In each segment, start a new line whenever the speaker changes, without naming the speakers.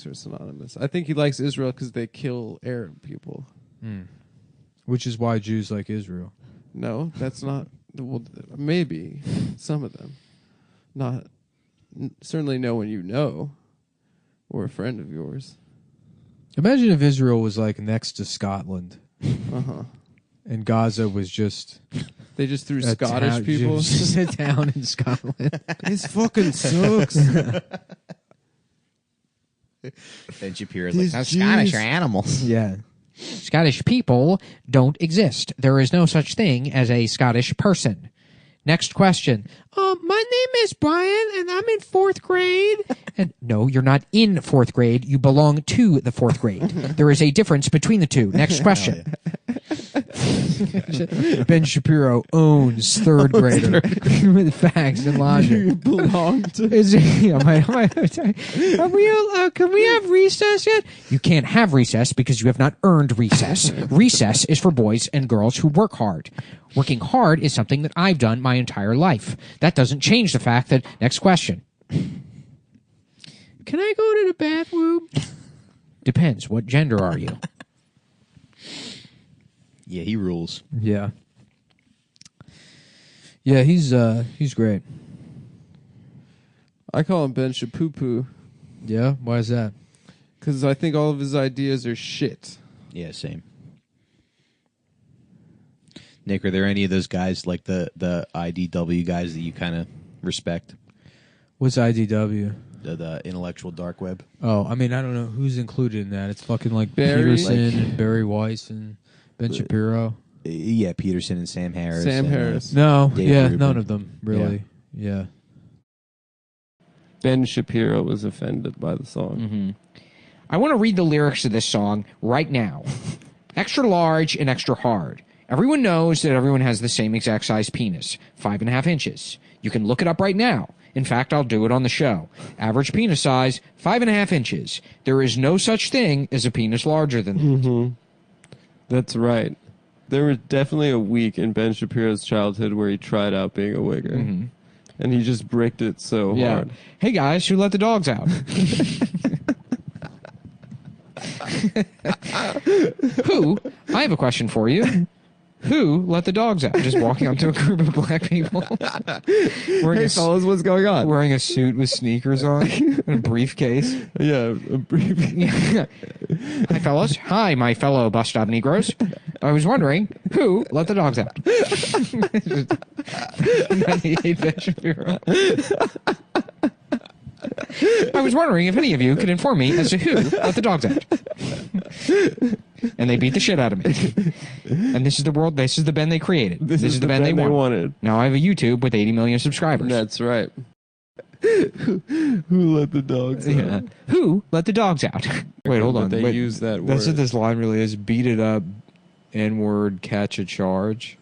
are synonymous. I think he likes Israel because they kill Arab people.
Which is why Jews like Israel.
No, that's not. Well, maybe some of them. Not certainly no one you know or a friend of yours.
Imagine if Israel was like next to Scotland.
Uh-huh.
And Gaza was just...
They just threw Scottish people?
Just a town in Scotland.
This fucking sucks.
Then Shapiro's like, "Those Scottish are animals."
Yeah.
Scottish people don't exist. There is no such thing as a Scottish person. Next question. My name is Brian, and I'm in 4th grade. And no, you're not in 4th grade. You belong to the 4th grade. There is a difference between the two. Next question.
Ben Shapiro owns 3rd grader with facts and logic.
You belong to...
Can we have recess yet? You can't have recess because you have not earned recess. Recess is for boys and girls who work hard. Working hard is something that I've done my entire life. That doesn't change the fact that... Next question. Can I go to the bathroom? Depends. What gender are you?
Yeah, he rules.
Yeah. Yeah, he's great.
I call him Ben Shapoopoo.
Yeah? Why is that?
Because I think all of his ideas are shit.
Yeah, same. Nick, are there any of those guys, like the IDW guys that you kind of respect?
What's IDW?
The intellectual dark web.
Oh, I mean, I don't know who's included in that. It's fucking like
Barry,
Peterson and Barry Weiss and Ben Shapiro.
Yeah, Peterson and Sam Harris.
Sam
and,
Harris.
No,
Dave
yeah,
Rubin.
none of them, really. Yeah.
Ben Shapiro was offended by the song.
I want to read the lyrics of this song right now. Extra large and extra hard. Everyone knows that everyone has the same exact size penis, 5.5 inches. You can look it up right now. In fact, I'll do it on the show. Average penis size, 5.5 inches. There is no such thing as a penis larger than that.
That's right. There was definitely a week in Ben Shapiro's childhood where he tried out being a wigger. And he just bricked it so hard.
Hey guys, who let the dogs out? Who? I have a question for you. Who let the dogs out? Just walking up to a group of black people.
Hey fellas, what's going on?
Wearing a suit with sneakers on and a briefcase.
Yeah, a brief...
Hi, fellas. Hi, my fellow bus-stop Negroes. I was wondering, who let the dogs out? 98 Ben Shapiro. I was wondering if any of you could inform me as to who let the dogs out. And they beat the shit out of me. And this is the world, this is the Ben they created. This is the Ben they wanted. Now I have a YouTube with 80 million subscribers.
That's right. Who let the dogs out?
Who let the dogs out?
Wait, hold on.
They
Wait,
use that word.
that's what this line really is. Beat it up, N-word, catch a charge.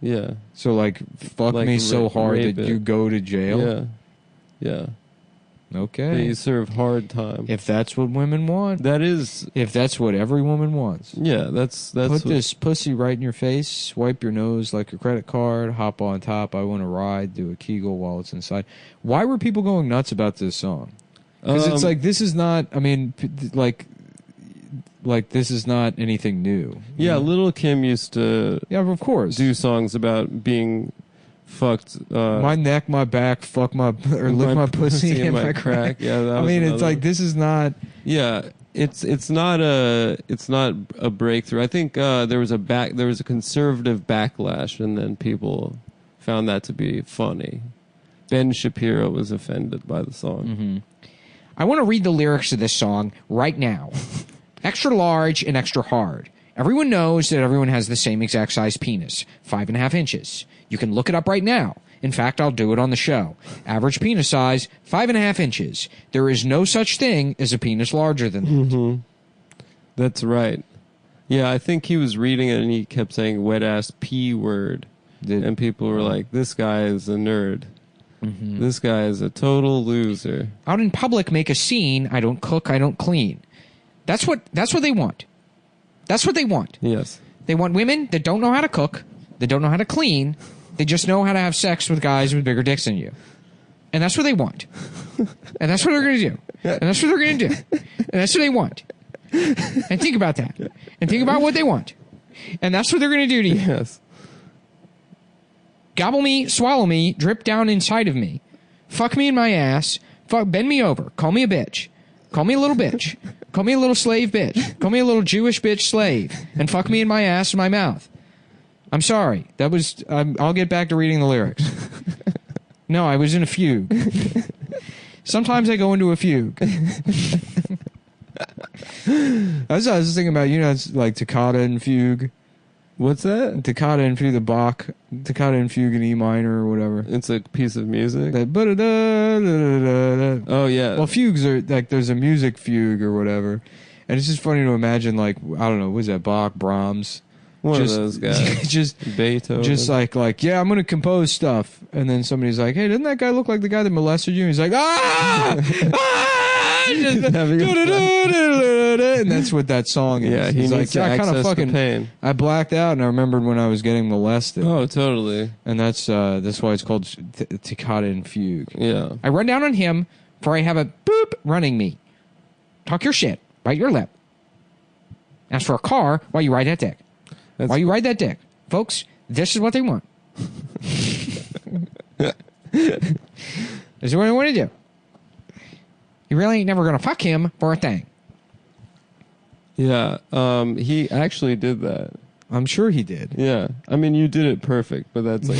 Yeah.
So, like, fuck
Like
me so hard
rape
that
it.
you go to jail?
Yeah. Yeah.
Okay.
They serve hard time.
If that's what women want.
That is...
If that's what every woman wants.
Yeah, that's
Put
what,
this pussy right in your face, swipe your nose like a credit card, hop on top, I want to ride, do a Kegel while it's inside. Why were people going nuts about this song? Because it's like, this is not, I mean, like this is not anything new.
Yeah, Little Kim used to
Yeah, of course.
do songs about being fucked.
My neck, my back, fuck my, or lick my pussy and my crack.
Yeah, that
I
was
mean, it's
another
like,
one.
this is not...
Yeah, it's not a breakthrough. I think there was a conservative backlash, and then people found that to be funny. Ben Shapiro was offended by the song.
I want to read the lyrics of this song right now. Extra large and extra hard. Everyone knows that everyone has the same exact size penis, 5.5 inches. You can look it up right now. In fact, I'll do it on the show. Average penis size, 5.5 inches. There is no such thing as a penis larger than that.
That's right. Yeah, I think he was reading it and he kept saying wet ass P word. And people were like, this guy is a nerd. This guy is a total loser.
Out in public, make a scene. I don't cook, I don't clean. That's what they want. That's what they want.
Yes.
They want women that don't know how to cook, that don't know how to clean, they just know how to have sex with guys with bigger dicks than you. And that's what they want. And that's what they're going to do. And that's what they're going to do. And that's what they want. And think about that. And think about what they want. And that's what they're going to do to you.
Yes.
Gobble me, swallow me, drip down inside of me. Fuck me in my ass. Bend me over. Call me a bitch. Call me a little bitch. Call me a little slave bitch. Call me a little Jewish bitch slave. And fuck me in my ass and my mouth. I'm sorry. That was... I'll get back to reading the lyrics. No, I was in a fugue. Sometimes I go into a fugue. I was thinking about, it's like toccata and fugue.
What's that?
Toccata and fugue, the Bach. Toccata and fugue in E minor or whatever.
It's a piece of music.
Oh,
yeah.
Well, fugues are like, there's a music fugue or whatever. And it's just funny to imagine, like, I don't know, what is that, Bach, Brahms?
One of those guys.
just
Beethoven.
Just like, yeah, I'm going to compose stuff. And then somebody's like, hey, doesn't that guy look like the guy that molested you? And he's like, and that's what that song is.
Yeah, he's
like,
to access the pain.
I blacked out and I remembered when I was getting molested.
Oh, totally.
And that's why it's called toccata and fugue.
Yeah.
I run down on him, for I have a boop running me. Talk your shit. Bite your lip. Ask for a car while you ride that dick. While you ride that dick. Folks, this is what they want. This is what I want to do. You really ain't never going to fuck him for a thing.
Yeah. He actually did that.
I'm sure he did.
Yeah. I mean, you did it perfect, but that's like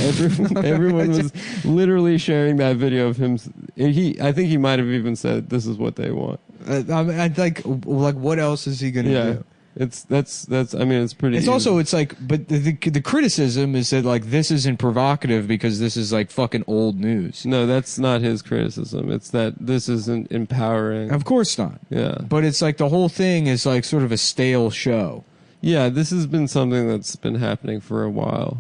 everyone was literally sharing that video of him. I think he might have even said, this is what they want.
I'd like, what else is he going to do?
That's I mean, it's pretty
it's
easy.
Also, it's like, but the criticism is that, like, this isn't provocative because this is like fucking old news.
No, that's not his criticism. It's that this isn't empowering.
Of course not.
Yeah.
But it's like the whole thing is like sort of a stale show.
Yeah, this has been something that's been happening for a while.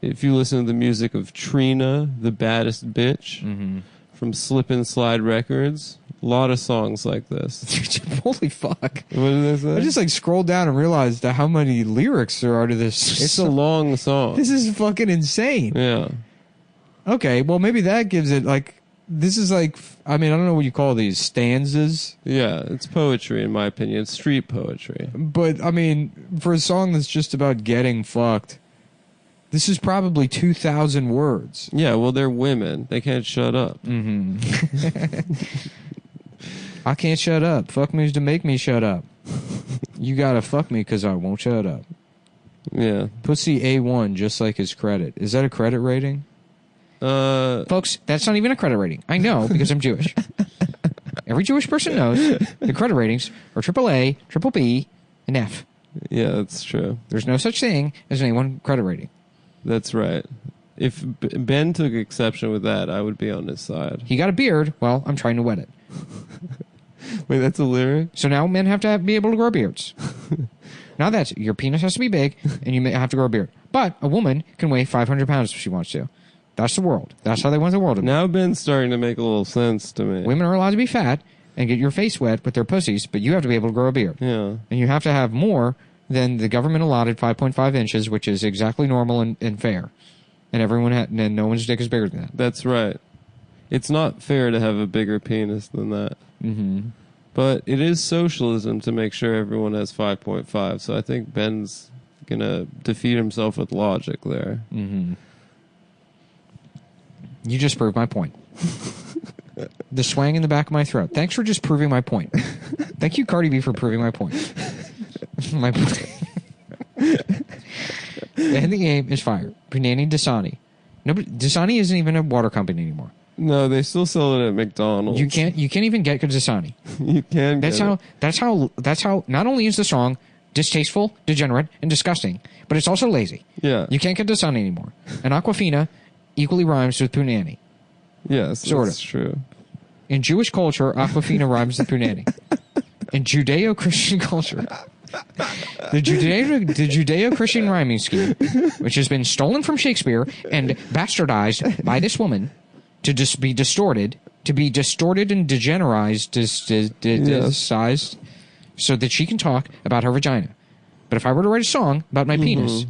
If you listen to the music of Trina, the baddest bitch, from Slip and Slide Records, a lot of songs like this.
Holy fuck.
What did I say?
I just like scrolled down and realized how many lyrics there are to this.
It's a long song.
This is fucking insane.
Yeah.
Okay, well maybe that gives it like, this is like, I mean, I don't know what you call these, stanzas?
Yeah, it's poetry in my opinion. It's street poetry.
But I mean, for a song that's just about getting fucked, this is probably 2,000 words.
Yeah, well, they're women. They can't shut up.
I can't shut up. Fuck me's to make me shut up. You gotta fuck me because I won't shut up.
Yeah.
Pussy A1, just like his credit. Is that a credit rating?
Folks, that's not even a credit rating. I know because I'm Jewish. Every Jewish person knows the credit ratings are AAA, triple B, and F.
Yeah, that's true.
There's no such thing as any one credit rating.
That's right. If Ben took exception with that, I would be on his side.
He got a beard. Well, I'm trying to wet it.
Wait, that's a lyric?
So now men have to be able to grow beards. Now that's your penis has to be big, and you may have to grow a beard. But a woman can weigh 500 pounds if she wants to. That's the world. That's how they want the world to be.
Now Ben's starting to make a little sense to me.
Women are allowed to be fat and get your face wet with their pussies, but you have to be able to grow a beard.
Yeah.
And you have to have more than the government allotted 5.5 inches, which is exactly normal and fair. And and no one's dick is bigger than that.
That's right. It's not fair to have a bigger penis than that.
Mm-hmm.
But it is socialism to make sure everyone has 5.5. So I think Ben's going to defeat himself with logic there.
Mm-hmm.
You just proved my point. The swang in the back of my throat. Thanks for just proving my point. Thank you, Cardi B, for proving my point. My point. And the game is fire. Punani Dasani. Dasani isn't even a water company anymore.
No, they still sell it at McDonald's.
You can't even get Dasani.
You can
That's how not only is the song distasteful, degenerate, and disgusting, but it's also lazy.
Yeah.
You can't get Dasani anymore. And Aquafina equally rhymes with Punani.
Yes,
Sort
that's
of.
true.
In Jewish culture, Aquafina rhymes with Punani. In Judeo-Christian culture, the Judeo-Christian rhyming scheme, which has been stolen from Shakespeare and bastardized by this woman to just be distorted, and degenerized, sized, so that she can talk about her vagina. But if I were to write a song about my penis,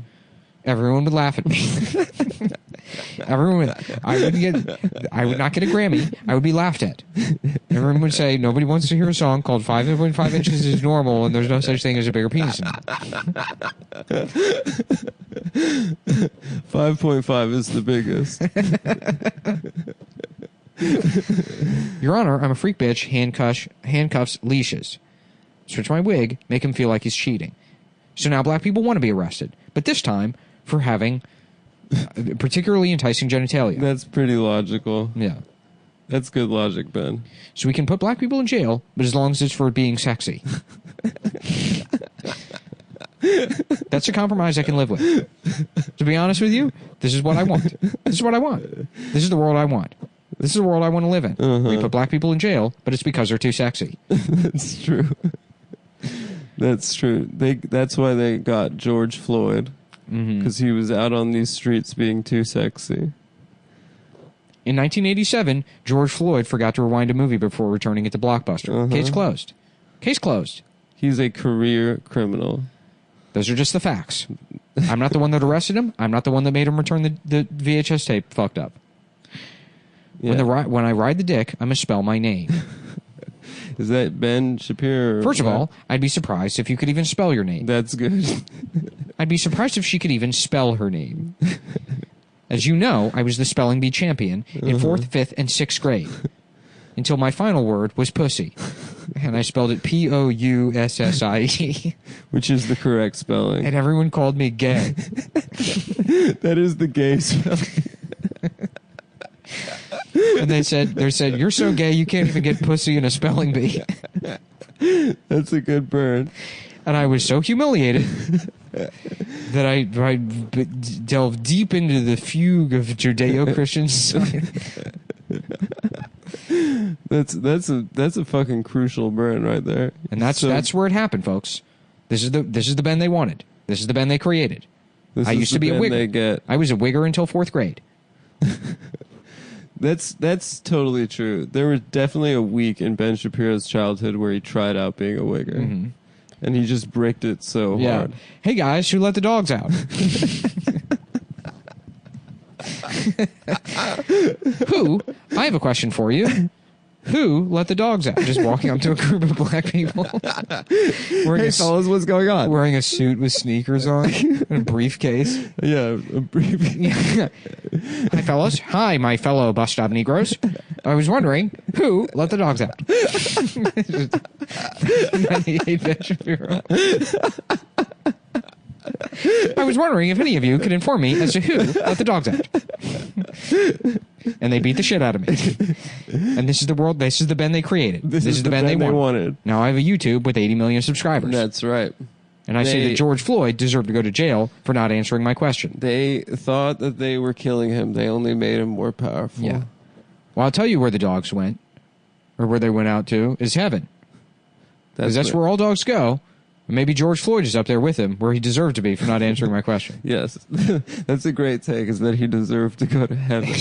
everyone would laugh at me. Everyone, I would not get a Grammy. I would be laughed at. Everyone would say nobody wants to hear a song called 5.5 inches is normal, and there's no such thing as a bigger penis than that.
5.5 is the biggest.
Your Honor, I'm a freak bitch. Handcuffs, leashes. Switch my wig, make him feel like he's cheating. So now black people want to be arrested, but this time for having particularly enticing genitalia.
That's pretty logical.
Yeah.
That's good logic, Ben.
So we can put black people in jail, but as long as it's for being sexy. That's a compromise I can live with. To be honest with you, this is what I want. This is what I want. This is the world I want. This is the world I want to live in. We put black people in jail, but it's because they're too sexy.
That's true. That's true. That's why they got George Floyd, because he was out on these streets being too sexy.
In 1987, George Floyd forgot to rewind a movie before returning it to Blockbuster. Case closed. Case closed.
He's a career criminal.
Those are just the facts. I'm not the one that arrested him. I'm not the one that made him return the VHS tape fucked up.
Yeah.
When I ride the dick, I misspell my name.
Is that Ben Shapiro?
First of all, I'd be surprised if you could even spell your name.
That's good.
I'd be surprised if she could even spell her name. As you know, I was the spelling bee champion in 4th, 5th, and 6th grade. Until my final word was pussy. And I spelled it P-O-U-S-S-I-E.
Which is the correct spelling.
And everyone called me gay.
That is the gay spelling.
And they said, you're so gay you can't even get pussy in a spelling bee.
That's a good burn.
And I was so humiliated that I delved deep into the fugue of Judeo-Christian society.
That's a fucking crucial burn right there.
And that's where it happened, folks. This is the Ben they wanted. This is the Ben they created. I used to be a wigger. I was a wigger until 4th grade.
That's totally true. There was definitely a week in Ben Shapiro's childhood where he tried out being a wigger. And he just bricked it so hard.
Hey guys, who let the dogs out? Who? I have a question for you. Who let the dogs out? Just walking up to a group of black people.
Hey fellas, what's going on?
Wearing a suit with sneakers on and a briefcase.
Yeah, a briefcase.
Hi fellas. Hi, my fellow bus stop Negroes. I was wondering, who let the dogs out? 98 Ben Shapiro. I was wondering if any of you could inform me as to who let the dogs out. And they beat the shit out of me. And this is the world. This is the Ben they created. This is the Ben they wanted. Now I have a YouTube with 80 million subscribers.
That's right.
And I say that George Floyd deserved to go to jail for not answering my question.
They thought that they were killing him. They only made him more powerful.
Yeah. Well, I'll tell you where the dogs went, or where they went out to, is heaven. Because that's where all dogs go. Maybe George Floyd is up there with him, where he deserved to be for not answering my question.
Yes. That's a great take, is that he deserved to go to heaven.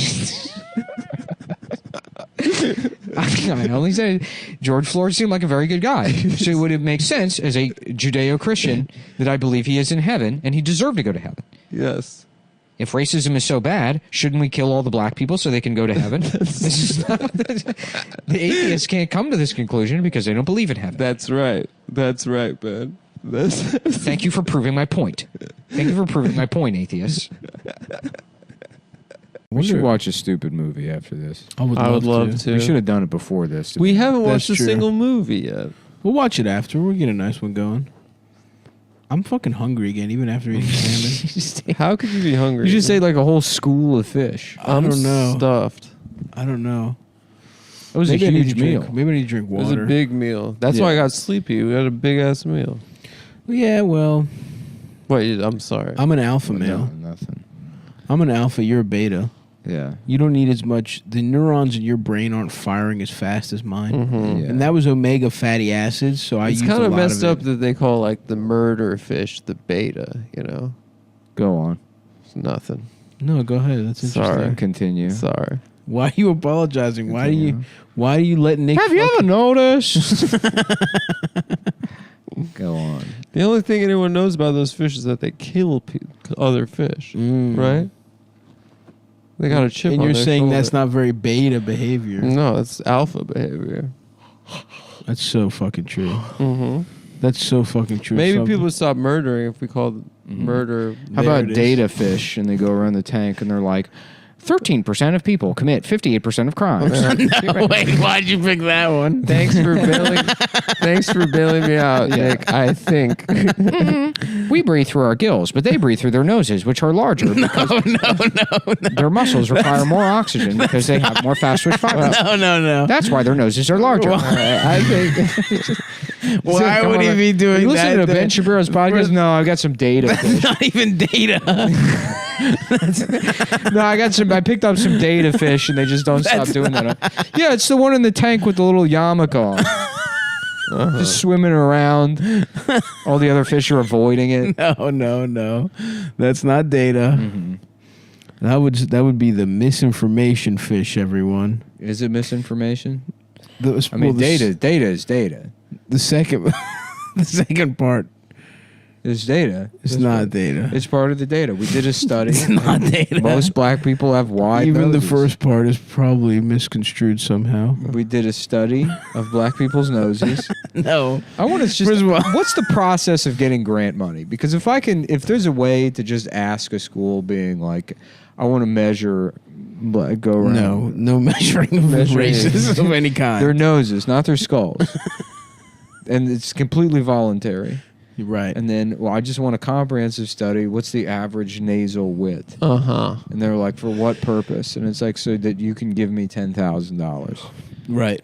I only said George Floyd seemed like a very good guy. So it would make sense as a Judeo-Christian that I believe he is in heaven, and he deserved to go to heaven.
Yes.
If racism is so bad, shouldn't we kill all the black people so they can go to heaven? This is not the atheists can't come to this conclusion because they don't believe in heaven.
That's right. That's right, Ben.
Thank you for proving my point. Thank you for proving my point, atheists.
We should watch a stupid movie after this.
I would
love to.
We should have done it before this.
We haven't watched a
true.
single movie yet.
We'll watch it after. We'll get a nice one going. I'm fucking hungry again, even after eating salmon.
How could you be hungry?
You just ate like a whole school of fish.
I'm
don't know.
stuffed.
I don't know.
It was
Maybe
a
I need
huge
to drink-
meal.
Maybe I need to drink
It was
water.
a big meal. That's why I got sleepy. We had a big ass meal.
Yeah, well,
Wait, I'm sorry.
I'm an alpha
No,
male.
nothing.
I'm an alpha. You're a beta.
Yeah.
You don't need as much. The neurons in your brain aren't firing as fast as mine.
Mhm.
Yeah.
And that was omega fatty acids, so I
It's
used
kind
a
of
lot
messed
of
up
it.
that they call like the murder fish the beta. You know,
Go on.
it's nothing.
No, go ahead. That's interesting.
Sorry.
Continue.
Sorry.
Why are you apologizing? Why do you?
Continue.
Why do you let Nick?
Have you ever noticed?
Go on.
The only thing anyone knows about those fish is that they kill other fish, right? They got a chip
And
on
you're
their
saying
shoulder.
that's not very beta behavior.
No, it's alpha behavior.
That's so fucking true.
Mm-hmm.
That's so fucking true.
Maybe
Some-
people would stop murdering if we called murder.
How
There
about
it is.
data fish? And they go around the tank and they're like, 13% of people commit 58% of crimes.
No, wait, why'd you pick that one?
Thanks for bailing me out, Nick. I think.
We breathe through our gills, but they breathe through their noses, which are larger because their muscles require more oxygen because they have more fast twitch fibers.
No.
That's why their noses are larger.
I think.
Why would he be doing
Are you
that?
listening to Ben Shapiro's podcast? No, I've got some data.
That's not even data.
No, I picked up some data fish, and they just don't stop doing that. Yeah, it's the one in the tank with the little yarmulke on. Just swimming around. All the other fish are avoiding it.
No. That's not data.
Mm-hmm.
That would be the misinformation fish, everyone.
Is it misinformation?
The,
I mean,
well, the
data is data.
The second, the second part
It's data.
is not data.
It's part of the data. We did a study.
It's not data.
Most black people have wide
Even
noses.
the first part is probably misconstrued somehow.
We did a study of black people's noses.
No.
I want to just.
First of all-
What's the process of getting grant money? Because if there's a way to just ask a school, being like, I want to measure, go around.
No measuring of races of any kind.
Their noses, not their skulls. And it's completely voluntary.
You're right.
And then, I just want a comprehensive study. What's the average nasal width?
Uh-huh.
And they're like, for what purpose? And it's like, so that you can give me $10,000.
Right.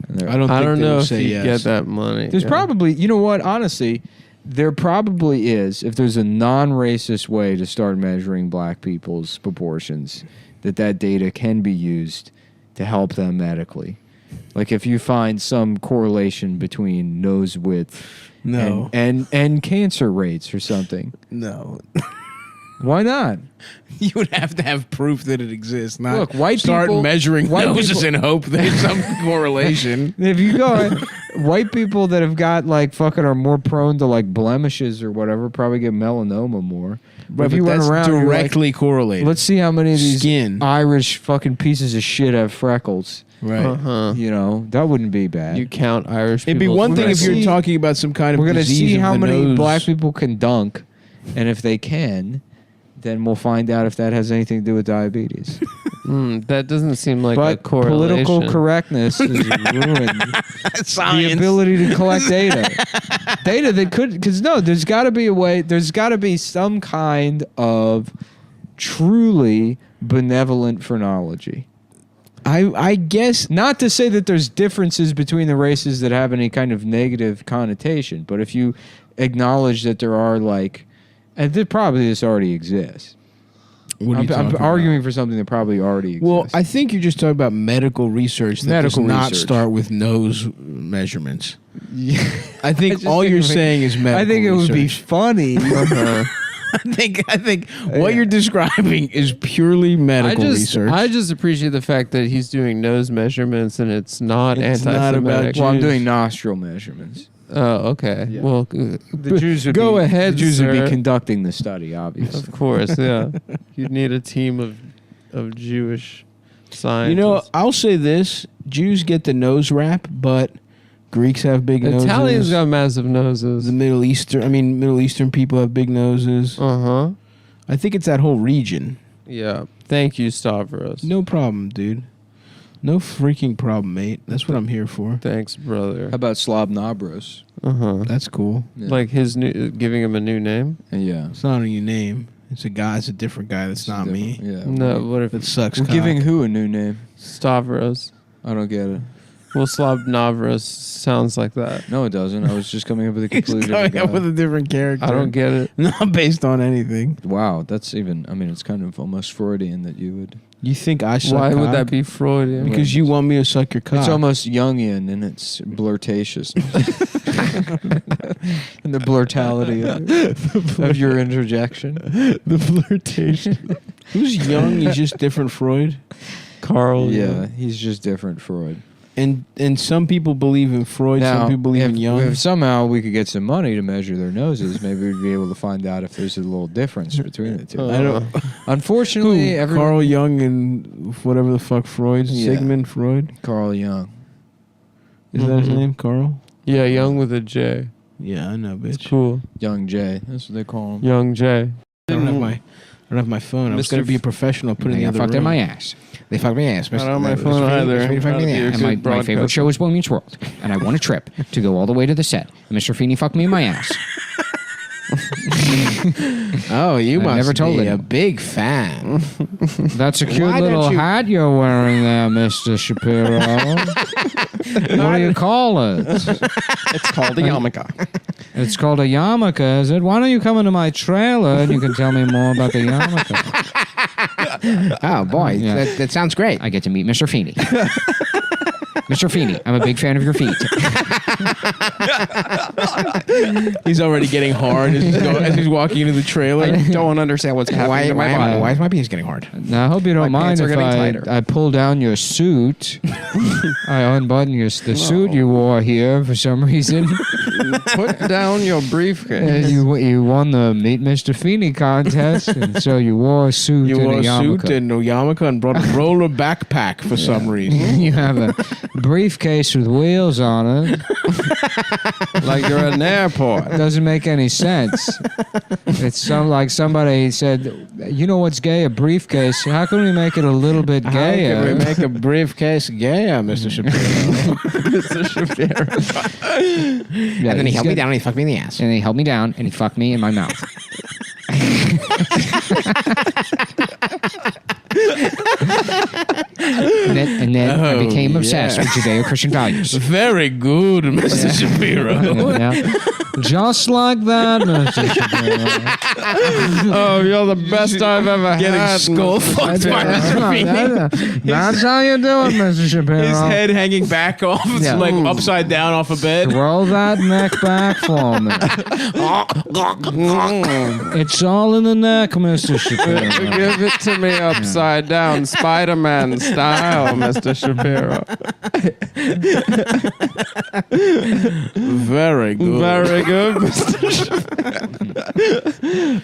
And they're
I don't
know
they'll
if
say
you
yes.
get that money.
There's probably, you know what, honestly, there probably is, if there's a non-racist way to start measuring black people's proportions, that data can be used to help them medically. Like if you find some correlation between nose width
No.
and cancer rates or something.
No.
Why not?
You would have to have proof that it exists. Not
Look, white
start
people-
measuring
white
noses
people-
and hope there's some correlation.
If you go, white people that have got like fucking are more prone to like blemishes or whatever probably get melanoma more. But if you went
that's
around, you're like,
directly correlated.
let's see how many of these
Skin.
Irish fucking pieces of shit have freckles.
Right.
Uh-huh.
You know, that wouldn't be bad.
You count Irish
It'd be
people's
one thing if
freckles.
you're
see-
talking about some kind of
We're gonna
disease
see
of
how
the
many
nose.
black people can dunk, and if they can, then we'll find out if that has anything to do with diabetes.
That doesn't seem like a
But
correlation.
political correctness has ruined the
Science.
ability to collect data. Data that could, because no, there's got to be a way. There's got to be some kind of truly benevolent phrenology.
I guess
Not to say that there's differences between the races that have any kind of negative connotation, but if you acknowledge that there are like, and probably this already exists.
what are you
I'm
talking
arguing for something that probably already exists.
Well, I think you're just talking about medical research that
Medical
does not
research.
start with nose measurements.
Yeah.
I think
just
all
think
you're
it would-
saying is medical
I think it would be
research.
funny.
I think what you're describing is purely medical research.
I just appreciate the fact that he's doing nose measurements and it's not
It's not
anti-Semitic.
about
Well, I'm
Jews.
doing nostril measurements.
Oh, okay.
Yeah.
Well,
The Jews would
go
be,
ahead,
The Jews would
sir.
be conducting the study, obviously.
Of course, yeah. You'd need a team of Jewish scientists.
You know, I'll say this: Jews get the nose rap, but Greeks have big noses.
Italians got massive noses.
The Middle Eastern people have big noses.
Uh-huh.
I think it's that whole region.
Yeah. Thank you, Stavros.
No problem, dude. No freaking problem, mate. That's what I'm here for.
Thanks, brother.
How about Slav Nabros?
Uh-huh.
That's cool.
Yeah.
Like his new, giving him a new name?
Yeah.
It's not a new name. It's a guy. It's a different guy. That's not me.
Yeah.
No, what if
That sucks.
We're
cock.
giving who a new name?
Stavros?
I don't get it.
Well, Slav Navras sounds like that.
No, it doesn't. I was just coming up with a
He's
completely
coming
different
up with
guy.
a different character.
I don't get it.
Not based on anything.
Wow, that's even. I mean, it's kind of almost Freudian that you would.
You think I suck
Why would
cock?
that be Freudian?
Because you want me to suck your cock.
It's almost Jungian in its blurtatious. And the blurtality of your interjection.
the flirtation. Who's young? He's just different Freud.
Carl.
Yeah, he's just different Freud.
And some people believe in Freud,
Now,
some people believe in Jung.
if somehow we could get some money to measure their noses, maybe we'd be able to find out if there's a little difference between the two.
I don't.
Unfortunately,
Carl Jung and whatever the fuck Freud,
Yeah.
Sigmund Freud.
Carl Jung.
Is that his name, Carl?
Yeah, Young with a J.
Yeah, I know, bitch.
Cool.
Young J. That's what they call him.
Young J.
I don't have my phone. I was
Mr.
going to be a professional. Put it in
They
the other
fucked in
room.
my ass. They fucked my ass.
I don't have my phone either.
And my favorite show is Boy Meets World. And I won a trip to go all the way to the set. And Mr. Feeney fucked me in my ass.
Oh, you
I
must
never told
be
him.
a big fan.
That's a cute
Why don't
little
you-
hat you're wearing there, Mr. Shapiro. What do you call it?
It's called a yarmulke.
It's called a yarmulke, is it? Why don't you come into my trailer and you can tell me more about the yarmulke?
Oh, boy.
Yeah.
That sounds great.
I get to meet Mr. Feeney. Mr. Feeney, I'm a big fan of your feet.
He's already getting hard as he's walking into the trailer.
I don't understand what's happening to my body.
Why is my penis getting hard?
Now, I hope you don't
My
mind
pants are
if
getting tighter.
I pull down your suit. I unbutton the suit you wore here for some reason.
Put down your briefcase.
You won the Meet Mr. Feeney contest, and so you wore a suit
You
and
wore
a
a
yarmulke.
suit and a yarmulke and brought a roller backpack for some reason.
You have a briefcase with wheels on it.
Like you're at an airport.
Doesn't make any sense. It's like somebody said, you know what's gay? A briefcase. How can we make it a little bit
How can
gayer?
we make a briefcase gayer, Mr. Shapiro?
Mr. Shapiro.
Yeah,
And then he
he's
held me
got-
down and he fucked me in the ass.
And he held me down and he fucked me in my mouth. and then I became obsessed with Judeo-Christian values.
Very good, Mr. Shapiro.
Yeah. Just like that, Mr. Shapiro.
Oh, you're the best I've ever
Getting
had.
skull fucked by Mr. Feeney.
That's how you do it, Mr. Shapiro.
His head hanging back off. It's
Yeah.
like upside down off a bed.
Throw that neck back for me. It's all in the neck, Mr. Shapiro.
Give it to me upside down, Spider-Man style, Mr. Shapiro.
Very good.
Very good, Mr. Shapiro.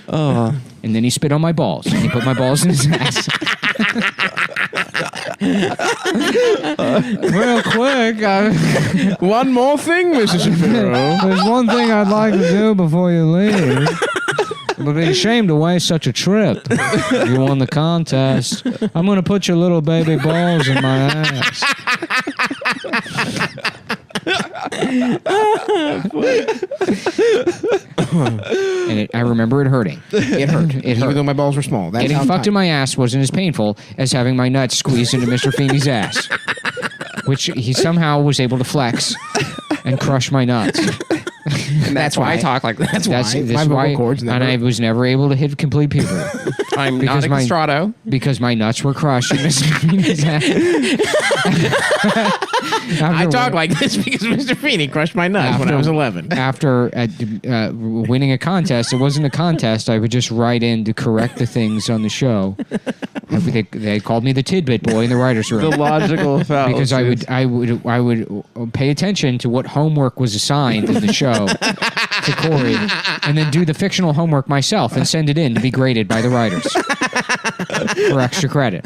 Oh,
And then he spit on my balls. And he put my balls in his ass. Real quick,
One more thing, Mr. Shapiro.
there's one thing I'd like to do before you leave. It would be a shame to waste such a trip. You won the contest. I'm going to put your little baby balls in my ass. And I remember it hurting.
It hurt.
It
Even
hurt.
though my balls were small. That's
Getting
how
fucked
tight.
in my ass wasn't as painful as having my nuts squeezed into Mr. Feeney's ass, which he somehow was able to flex and crush my nuts.
And that's why I talk like that. That's why. My
why,
vocal cords
and
never...
I was never able to hit complete puberty
I'm
Because
not a
my-
castrato.
because my nuts were crushed in Mr. Feeney's ass.
I talk like this because Mr. Feeney crushed my nuts when I was 11.
After winning a contest, it wasn't a contest. I would just write in to correct the things on the show. They called me the tidbit boy in the writers' room.
The logical fallacies.
Because I would pay attention to what homework was assigned in the show to Corey, and then do the fictional homework myself and send it in to be graded by the writers for extra credit,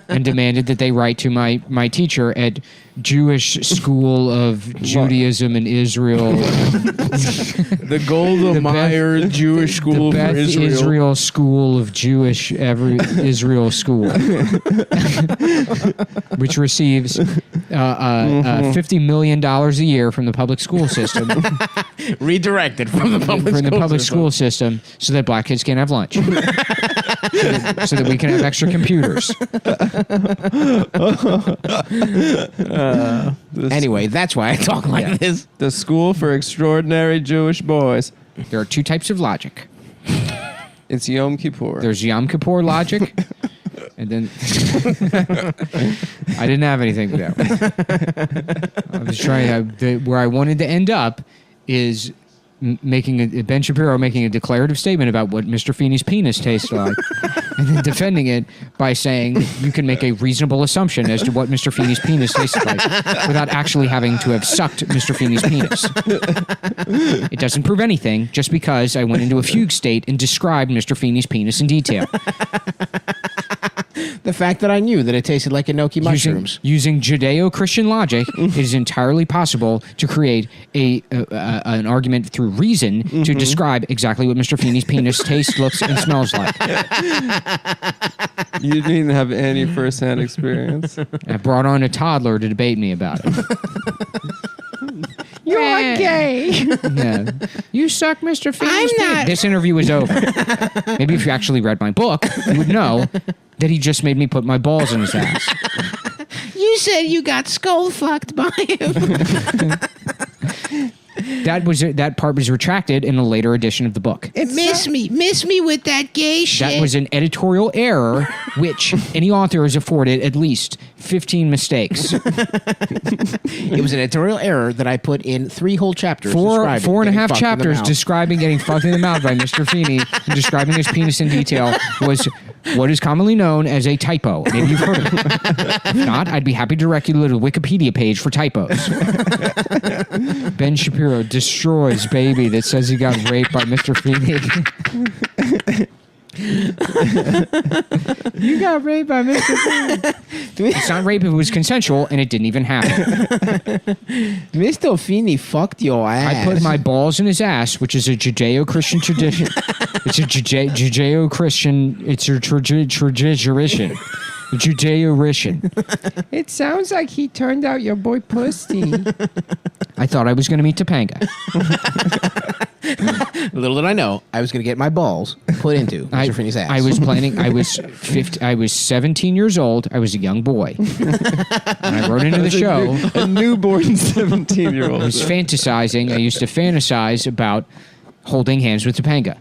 and demanded that they write to my teacher at Jewish School of Judaism in Israel,
The Golda Meir Jewish School
the
for
Beth
Israel.
School of Jewish Israel School, which receives $50 million a year from the public school system,
Redirected from the public
from the
school
public
system.
school system, so that black kids can't have lunch, so that we can have extra computers.
Anyway, that's why I talk like this.
The School for Extraordinary Jewish Boys.
There are two types of logic.
It's Yom Kippur.
There's Yom Kippur logic, and then I didn't have anything for that. I was trying. Where I wanted to end up is Ben Shapiro making a declarative statement about what Mr. Feeney's penis tastes like, and then defending it by saying you can make a reasonable assumption as to what Mr. Feeney's penis tastes like without actually having to have sucked Mr. Feeney's penis. It doesn't prove anything just because I went into a fugue state and described Mr. Feeney's penis in detail.
The fact that I knew that it tasted like enoki mushrooms.
Using Judeo-Christian logic, it is entirely possible to create an argument through reason to describe exactly what Mr. Feeney's penis tastes, looks, and smells like.
You didn't have any first-hand experience.
I brought on a toddler to debate me about it.
You're gay.
Yeah. You suck, Mr. Feeney's penis. This interview is over. Maybe if you actually read my book, you would know that he just made me put my balls in his ass.
You said you got skull fucked by him.
That part was retracted in a later edition of the book.
Miss me with that gay shit.
That was an editorial error, which any author has afforded at least 15 mistakes.
It was an editorial error that I put in 3 whole chapters.
Four and a half chapters describing getting fucked in the mouth by Mr. Feeney and describing his penis in detail was what is commonly known as a typo. Maybe you've heard of it. If not, I'd be happy to direct you to the Wikipedia page for typos. Ben Shapiro destroys baby that says he got raped by Mr. Feeney. You got raped by Mr. Feeney. It's not rape if it was consensual, and it didn't even happen.
Mr. Feeney fucked your ass.
I put my balls in his ass, which is a Judeo-Christian tradition. It's a Judeo-Christian. It's a tradition. Judeo-Rishan. It sounds like he turned out your boy pussy. I thought I was going to meet Topanga.
Little did I know, I was going to get my balls put into Mr. Feeney's ass.
I was planning. I was 17 years old. I was a young boy. When I wrote into the show,
A newborn 17-year-old.
I was fantasizing. I used to fantasize about holding hands with Topanga,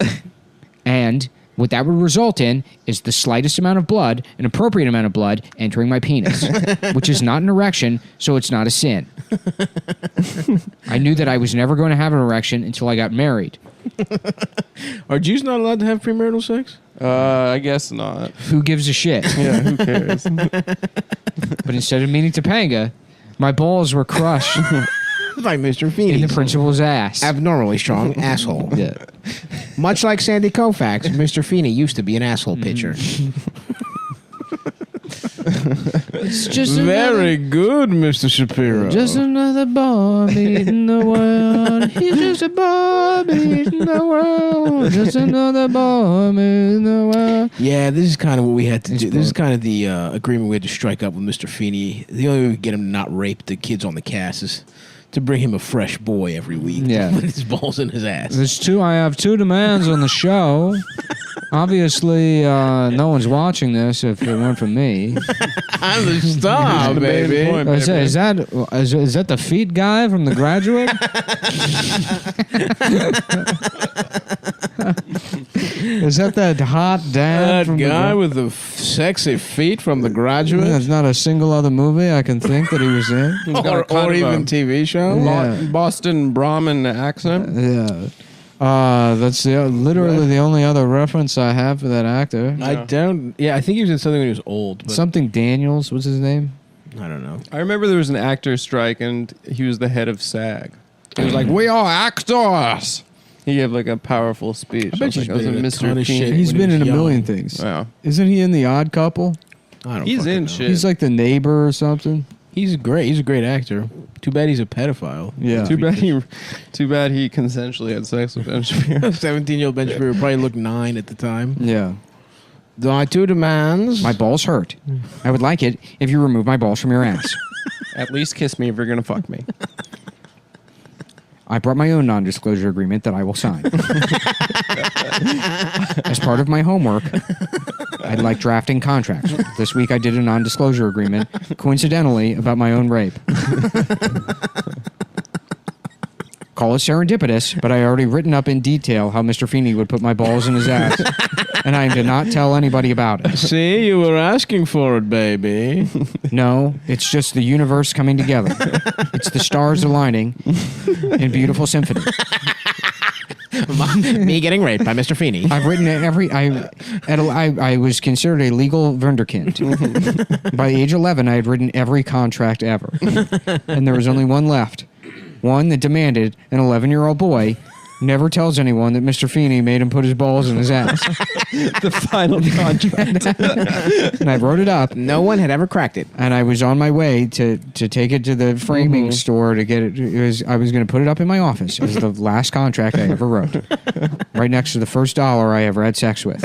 and what that would result in is the slightest amount of blood, an appropriate amount of blood, entering my penis, which is not an erection, so it's not a sin. I knew that I was never going to have an erection until I got married.
Are Jews not allowed to have premarital sex?
I guess not.
Who gives a shit?
Yeah, who cares?
But instead of meeting Topanga, my balls were crushed
by Mr.
in
Feeney.
the principal's ass.
Abnormally strong asshole.
Yeah.
Much like Sandy Koufax, Mr. Feeney used to be an asshole pitcher.
It's just
Very good, Mr. Shapiro.
just another boy beating the world. He's just a boy beating the world. Just another boy beating the world.
Yeah, this is kind of what we had to do. This is kind of the agreement we had to strike up with Mr. Feeney. The only way we could get him to not rape the kids on the cast is to bring him a fresh boy every week.
Yeah.
With his balls in his ass.
I have 2 demands on the show. Obviously, no one's watching this if it weren't for me.
I'm the star, baby.
Is that the feet guy from The Graduate? Is that hot dad
That
from
guy with the sexy feet from The Graduate?
There's not a single other movie I can think that he was in.
Or even TV show?
Yeah.
Boston Brahmin accent.
Yeah. That's literally the only other reference I have for that actor.
I don't... Yeah, I think he was in something when he was old. But
Something Daniels, what's his name?
I don't know.
I remember there was an actor strike, and he was the head of SAG. He was like, "We are actors." He gave like a powerful speech.
I bet he's been in a ton of shit.
He's
when
been
he
in
was
a
young.
million things.
Wow.
Isn't he in The Odd Couple?
I don't
He's
fucking
in
know.
shit.
He's like the neighbor or something.
He's great. He's a great actor. Too bad he's a pedophile.
Yeah.
Too bad he consensually had sex with Ben Shapiro.
17-year-old Ben Shapiro probably looked 9 at the time.
Yeah.
My 2 demands.
My balls hurt. I would like it if you remove my balls from your ass.
At least kiss me if you're gonna fuck me.
I brought my own non-disclosure agreement that I will sign. As part of my homework, I like drafting contracts. This week I did a non-disclosure agreement, coincidentally, about my own rape. Call it serendipitous, but I already written up in detail how Mr. Feeney would put my balls in his ass, and I did not tell anybody about it.
See, you were asking for it, baby.
No, it's just the universe coming together. It's the stars aligning in beautiful symphony.
Me getting raped by Mr. Feeney.
I've written I was considered a legal wunderkind. By age 11, I had written every contract ever. And there was only one left. One that demanded an 11-year-old boy never tells anyone that Mr. Feeney made him put his balls in his ass.
The final contract.
And I wrote it up.
No one had ever cracked it.
And I was on my way to take it to the framing store to get it. I was going to put it up in my office. It was the last contract I ever wrote. Right next to the first dollar I ever had sex with.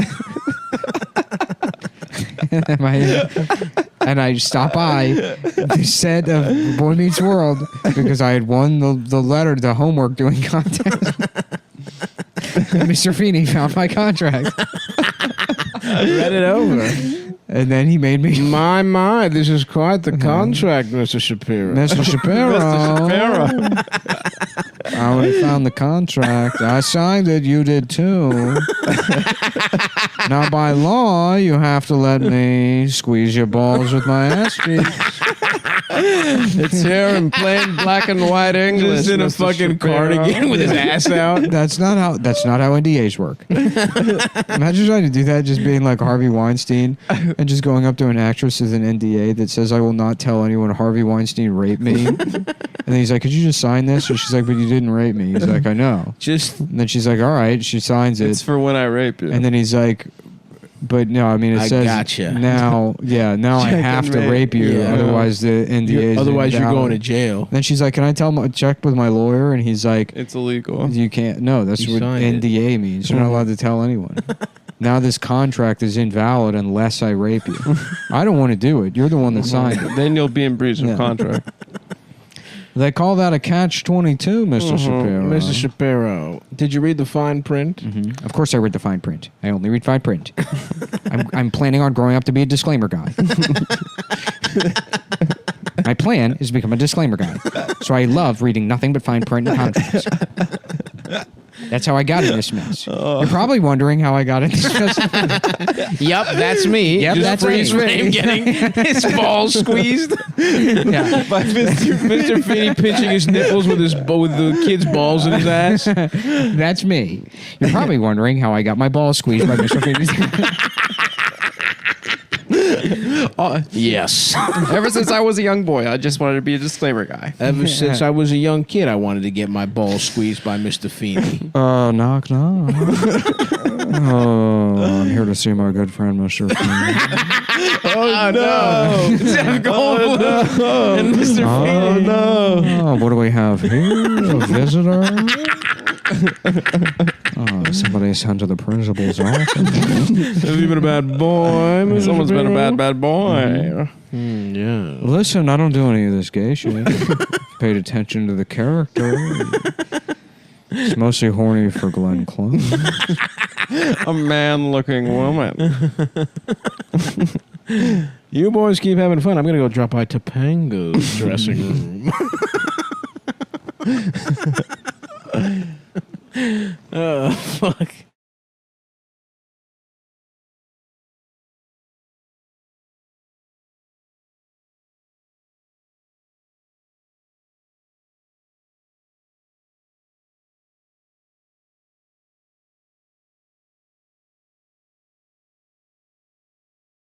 And I stopped by the set of Boy Meets World because I had won the homework doing contest. And Mr. Feeney found my contract.
Read it over.
And then he made me...
My, this is quite the contract, Mr. Shapiro.
Mr. Shapiro. I already found the contract. I signed it. You did too. Now, by law, you have to let me squeeze your balls with my ass cheeks.
It's here in plain black and white English.
Just in a
Mr.
fucking
Shapiro.
cardigan with his ass out.
That's not how NDAs work. Imagine trying to do that, just being like Harvey Weinstein and just going up to an actress with an NDA that says, "I will not tell anyone Harvey Weinstein raped me." And then he's like, "Could you just sign this?" And she's like, "But you didn't rape me." He's like, "I know." And then she's like, "All right." She signs it.
It's for when I rape you.
And then he's like, "But no, I mean, it says
gotcha.
now I have to rape you,
Yeah.
Otherwise the NDA is
Otherwise, you're
invalid."
going to jail.
Then she's like, "Can I check with my lawyer?" And he's like,
It's illegal.
"You can't. No, that's
You
what
signed
NDA means. You're not allowed to tell anyone." Now this contract is invalid unless I rape you. I don't want to do it. You're the one that signed it.
Then you'll be in breach of
Yeah.
contract.
They call that a catch-22, Mr. Shapiro.
Mr. Shapiro, did you read the fine print?
Of course I read the fine print. I only read fine print. I'm planning on growing up to be a disclaimer guy. My plan is to become a disclaimer guy. So I love reading nothing but fine print and contracts. That's how I got in this mess. You're probably wondering how I got in this mess.
Yep, that's me.
Yep,
Just
that's
freeze
me.
frame getting his balls squeezed.
Yeah.
By Mr. Feeney pinching his nipples with the kid's balls in his ass.
That's me. You're probably wondering how I got my balls squeezed by Mr. Feeney.
Yes.
Ever since I was a young boy, I just wanted to be a disclaimer guy.
Ever since I was a young kid, I wanted to get my balls squeezed by Mr. Feeney.
Knock, knock. Oh, I'm here to see my good friend, Mr. Feeney.
Oh, no. Jeff Goldblum and Mr. Feeney.
Oh, what do we have here? A visitor? Oh, somebody sent to the principal's office.
Have you been a bad boy? Mr.
Someone's been a bad boy.
Yeah.
Listen, I don't do any of this gay shit. Paid attention to the character. It's mostly horny for Glenn Close.
A man-looking woman.
You boys keep having fun. I'm going to go drop by Topanga's dressing room. Oh, fuck.